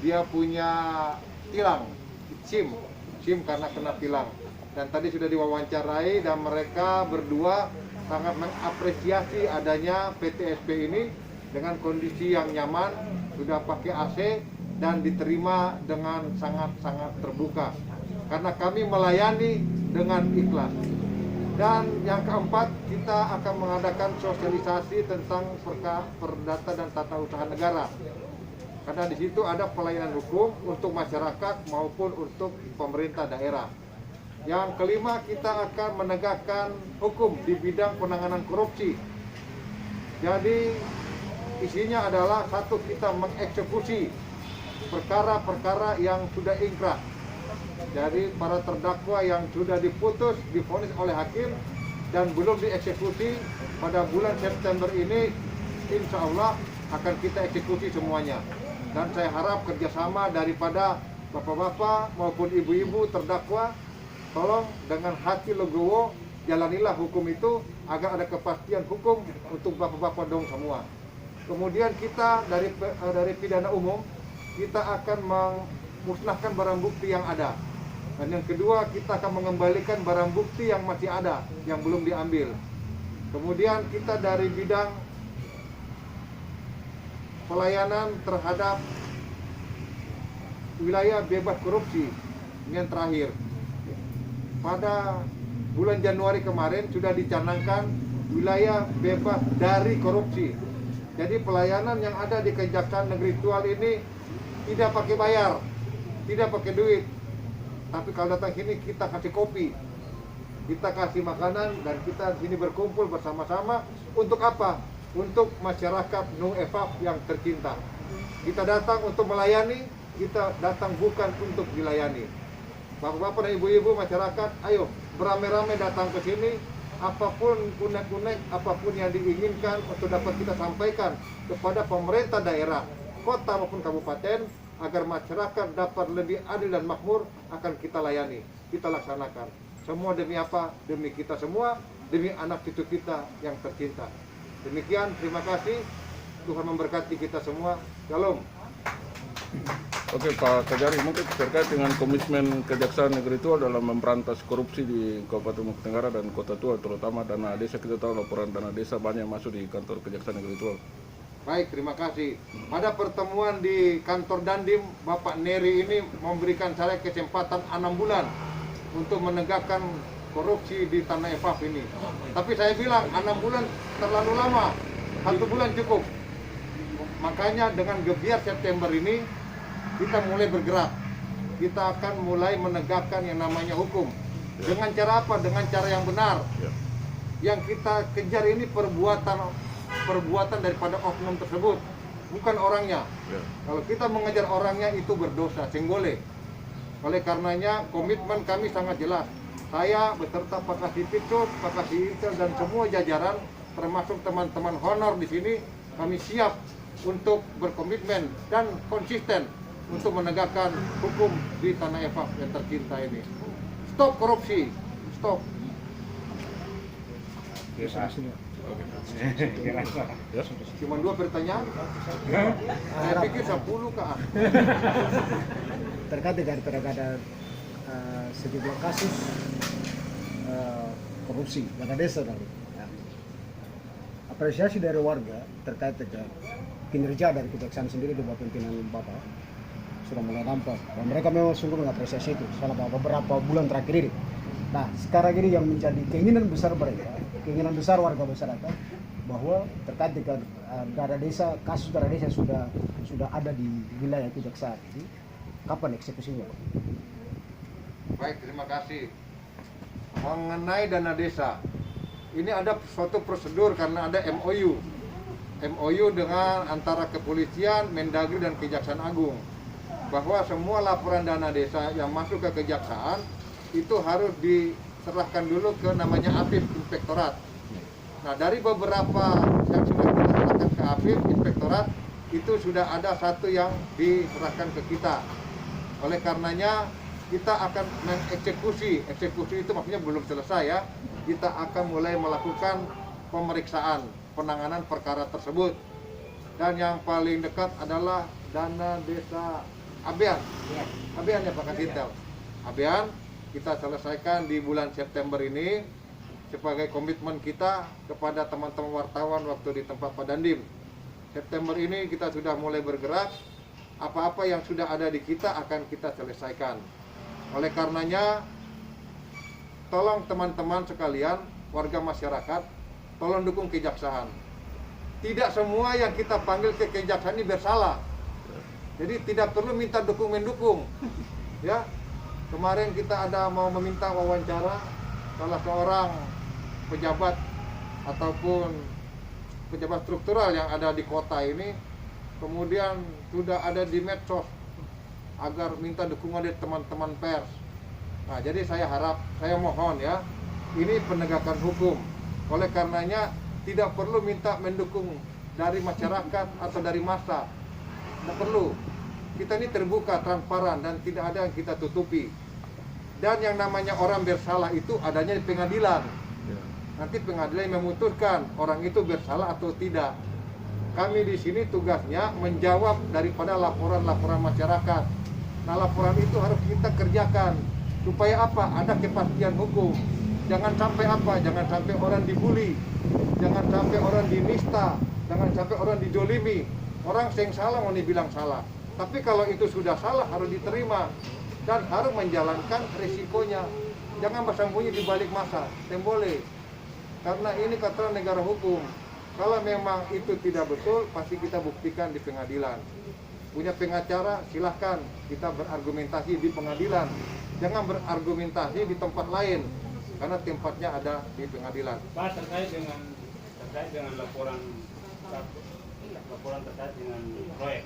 dia punya tilang, SIM karena kena tilang. Dan tadi sudah diwawancarai dan mereka berdua sangat mengapresiasi adanya PTSP ini dengan kondisi yang nyaman, sudah pakai AC dan diterima dengan sangat-sangat terbuka. Karena kami melayani dengan ikhlas. Dan yang keempat, kita akan mengadakan sosialisasi tentang perdata dan tata usaha negara. Karena di situ ada pelayanan hukum untuk masyarakat maupun untuk pemerintah daerah. Yang kelima, kita akan menegakkan hukum di bidang penanganan korupsi. Jadi isinya adalah satu, kita mengeksekusi perkara-perkara yang sudah ingkrah. Jadi para terdakwa yang sudah divonis oleh hakim dan belum dieksekusi pada bulan September ini, insya Allah akan kita eksekusi semuanya. Dan saya harap kerjasama daripada bapak-bapak maupun ibu-ibu terdakwa, tolong dengan hati legowo jalanilah hukum itu agar ada kepastian hukum untuk bapak-bapak dong semua. Kemudian kita dari pidana umum, kita akan memusnahkan barang bukti yang ada. Dan yang kedua, kita akan mengembalikan barang bukti yang masih ada, yang belum diambil. Kemudian kita dari bidang pelayanan terhadap wilayah bebas korupsi. Yang terakhir, pada bulan Januari kemarin sudah dicanangkan wilayah bebas dari korupsi. Jadi pelayanan yang ada di Kejaksaan Negeri Tual ini tidak pakai bayar, tidak pakai duit. Tapi kalau datang sini kita kasih kopi, kita kasih makanan, dan kita sini berkumpul bersama-sama. Untuk apa? Untuk masyarakat Nung Efaf yang tercinta. Kita datang untuk melayani, kita datang bukan untuk dilayani. Bapak-bapak dan ibu-ibu masyarakat, ayo beramai-ramai datang ke sini. Apapun unek-unek, apapun yang diinginkan untuk dapat kita sampaikan kepada pemerintah daerah, kota maupun kabupaten, agar masyarakat dapat lebih adil dan makmur, akan kita layani, kita laksanakan. Semua demi apa? Demi kita semua, demi anak cucu kita yang tercinta. Demikian, terima kasih. Tuhan memberkati kita semua. Shalom. Oke Pak Kajari, mungkin terkait dengan komitmen Kejaksaan Negeri Tual dalam memberantas korupsi di Kabupaten Maluku Tenggara dan Kota Tual, terutama dana desa. Kita tahu laporan dana desa banyak masuk di kantor Kejaksaan Negeri Tual. Baik, terima kasih. Pada pertemuan di kantor Dandim, Bapak Neri ini memberikan saya kesempatan 6 bulan untuk menegakkan korupsi di Tanah Efaf ini. Tapi saya bilang 6 bulan terlalu lama, 1 bulan cukup. Makanya dengan gebiar September ini kita mulai bergerak. Kita akan mulai menegakkan yang namanya hukum. Dengan cara apa? Dengan cara yang benar. Yang kita kejar ini perbuatan daripada oknum tersebut, bukan orangnya. Kalau kita mengejar orangnya itu berdosa, senggole. Oleh karenanya komitmen kami sangat jelas. Saya beserta Pak Kasipitsus, Pak Kasihicel, dan semua jajaran, termasuk teman-teman honor di sini, kami siap untuk berkomitmen dan konsisten untuk menegakkan hukum di Tanah Efaf yang tercinta ini. Stop korupsi, stop. Cuma 2 pertanyaan. Saya pikir 10 Kak. Terkait dengan ada sejumlah kasus korupsi dana desa tadi. Ya. Apresiasi dari warga terkait dengan kinerja dari Kejaksaan sendiri di bawah pimpinan Bapak sudah mulai nampak, dan mereka memang sungguh mengapresiasi itu selama beberapa bulan terakhir ini. Nah, sekarang ini yang menjadi keinginan besar mereka, keinginan besar warga masyarakat, bahwa terkait dengan dana desa, kasus dana desa sudah ada di wilayah Kejaksaan ini, kapan eksekusinya, Pak? Baik, terima kasih. Mengenai dana desa, ini ada suatu prosedur karena ada MOU dengan antara kepolisian, Mendagri, dan Kejaksaan Agung, bahwa semua laporan dana desa yang masuk ke kejaksaan itu harus diserahkan dulu ke namanya APIF, Inspektorat. Nah, dari beberapa yang sudah kita serahkan ke APIF, Inspektorat, itu sudah ada satu yang diserahkan ke kita. Oleh karenanya kita akan mengeksekusi. Eksekusi itu maksudnya belum selesai ya. Kita akan mulai melakukan pemeriksaan, penanganan perkara tersebut. Dan yang paling dekat adalah dana desa Abian. Abian ya Pak Kasintel. Abian kita selesaikan di bulan September ini sebagai komitmen kita kepada teman-teman wartawan waktu di tempat Pak Dandim. September ini kita sudah mulai bergerak. Apa-apa yang sudah ada di kita akan kita selesaikan. Oleh karenanya, tolong teman-teman sekalian, warga masyarakat, tolong dukung kejaksaan. Tidak semua yang kita panggil ke kejaksaan ini bersalah. Jadi tidak perlu minta dukung-mendukung. Ya, kemarin kita ada mau meminta wawancara salah seorang pejabat ataupun pejabat struktural yang ada di kota ini, kemudian sudah ada di medsos agar minta dukungan dari teman-teman pers. Nah, jadi saya mohon ya, ini penegakan hukum. Oleh karenanya tidak perlu minta mendukung dari masyarakat atau dari massa. Tidak perlu. Kita ini terbuka, transparan, dan tidak ada yang kita tutupi. Dan yang namanya orang bersalah itu adanya di pengadilan. Nanti pengadilan yang memutuskan orang itu bersalah atau tidak. Kami di sini tugasnya menjawab daripada laporan-laporan masyarakat. Nah, laporan itu harus kita kerjakan. Supaya apa? Ada kepastian hukum. Jangan sampai apa? Jangan sampai orang dibully. Jangan sampai orang dinista. Jangan sampai orang dijolimi. Orang yang salah mau dibilang salah. Tapi kalau itu sudah salah harus diterima. Dan harus menjalankan risikonya. Jangan bersembunyi di balik massa. Tidak boleh. Karena ini kata negara hukum. Kalau memang itu tidak betul, pasti kita buktikan di pengadilan. Punya pengacara, silahkan kita berargumentasi di pengadilan. Jangan berargumentasi di tempat lain, karena tempatnya ada di pengadilan. Pak, terkait dengan laporan terkait dengan proyek.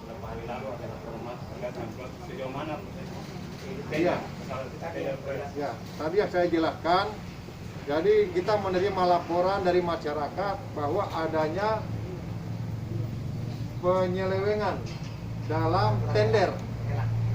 Beberapa hari lalu ada laporan terkait dengan proyek. Sejauh mana Iya. Ya, tadi yang saya jelaskan. Jadi kita menerima laporan dari masyarakat bahwa adanya penyelewengan dalam tender,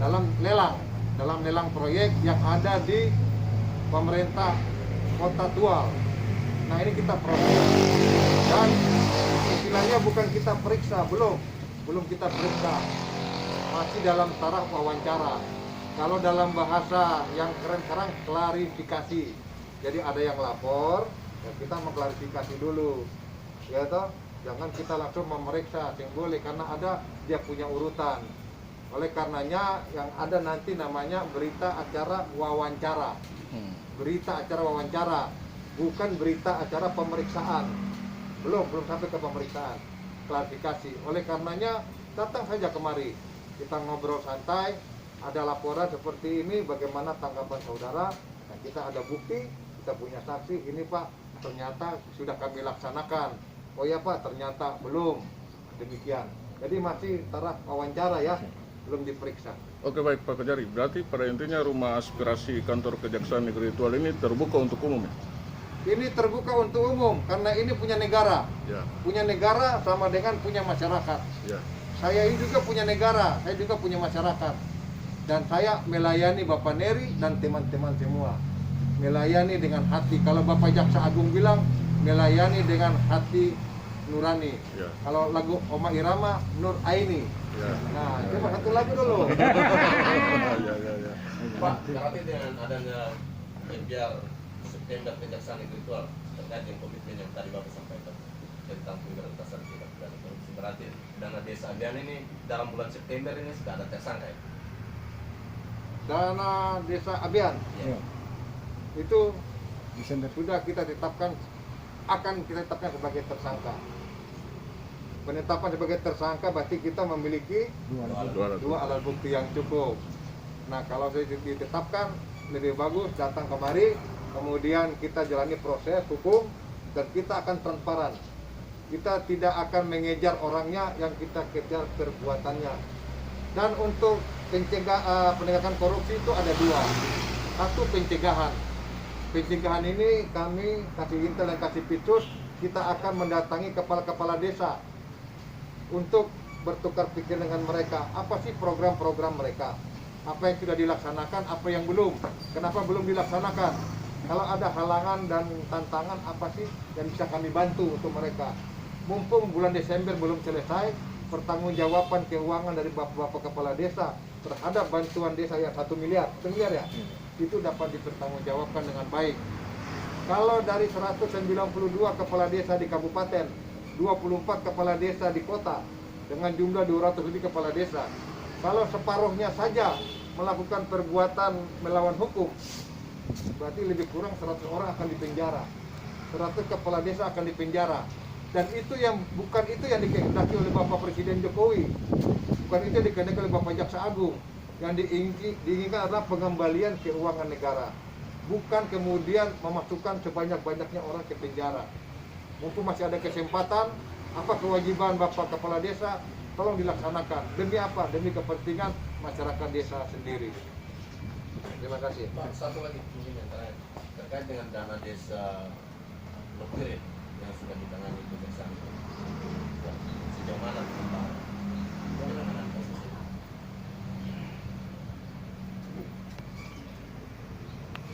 dalam lelang proyek yang ada di pemerintah Kota Tual. Nah, ini kita proses dan istilahnya bukan kita periksa, belum kita periksa, masih dalam taraf wawancara. Kalau dalam bahasa yang keren-keren, klarifikasi. Jadi ada yang lapor, ya kita mengklarifikasi dulu, ya toh. Jangan kita langsung memeriksa, yang boleh karena ada dia punya urutan. Oleh karenanya yang ada nanti namanya berita acara wawancara, berita acara wawancara, bukan berita acara pemeriksaan. Belum sampai ke pemeriksaan, klarifikasi. Oleh karenanya datang saja kemari, kita ngobrol santai. Ada laporan seperti ini, bagaimana tanggapan saudara? Nah, kita ada bukti. Kita punya saksi, ini Pak, ternyata sudah kami laksanakan. Oh ya Pak, ternyata belum. Demikian. Jadi masih taraf wawancara ya, belum diperiksa. Oke, baik Pak Kejari, berarti pada intinya rumah aspirasi kantor Kejaksaan Negeri Tual ini terbuka untuk umum ya? Ini terbuka untuk umum, karena ini punya negara. Ya. Punya negara sama dengan punya masyarakat. Ya. Saya ini juga punya negara, saya juga punya masyarakat. Dan saya melayani Bapak Neri dan teman-teman semua. Melayani dengan hati. Kalau Bapak Jaksa Agung bilang melayani dengan hati nurani. Ya. Kalau lagu Oma Irama Nur Aini. Ya. Nah, coba satu lagu dulu. Ya. Pak, berarti dengan adanya biar September Kejaksaan Negeri Tual terkait dengan komitmen yang tadi Bapak sampaikan tentang pemberantasan tindak pidana korupsi, berarti dana desa Abian ini dalam bulan September ini sudah ada tersangka ya? Dana Desa Abian. Ya. Itu Desember. sudah kita tetapkan, akan kita tetapkan sebagai tersangka. Penetapan sebagai tersangka berarti kita memiliki dua alat bukti yang cukup. Nah, kalau saya ditetapkan lebih bagus datang kemari, kemudian kita jalani proses hukum dan kita akan transparan. Kita tidak akan mengejar orangnya, yang kita kejar perbuatannya. Dan untuk penegakan korupsi itu ada dua. Satu, pencegahan. Pencegahan ini kami kasih intel dan kasih pitsus, kita akan mendatangi kepala-kepala desa untuk bertukar pikir dengan mereka. Apa sih program-program mereka? Apa yang sudah dilaksanakan, apa yang belum? Kenapa belum dilaksanakan? Kalau ada halangan dan tantangan, apa sih yang bisa kami bantu untuk mereka? Mumpung bulan Desember belum selesai, pertanggungjawaban keuangan dari bapak-bapak kepala desa terhadap bantuan desa yang 1 miliar ya, itu dapat dipertanggungjawabkan dengan baik. Kalau dari 192 kepala desa di kabupaten, 24 kepala desa di kota, dengan jumlah 200 lebih kepala desa, kalau separuhnya saja melakukan perbuatan melawan hukum, berarti lebih kurang 100 orang akan dipenjara, 100 kepala desa akan dipenjara. Dan itu bukan itu yang dikehendaki oleh Bapak Presiden Jokowi, bukan itu yang dikehendaki oleh Bapak Jaksa Agung. Yang diinginkan adalah pengembalian keuangan negara, bukan kemudian memasukkan sebanyak-banyaknya orang ke penjara. Mumpung masih ada kesempatan, apa kewajiban Bapak Kepala Desa, tolong dilaksanakan. Demi apa? Demi kepentingan masyarakat desa sendiri. Terima kasih. Pak, satu lagi mungkin yang terakhir terkait dengan dana desa Lokirin yang sudah ditangani kejaksaan. Sejauh mana Pak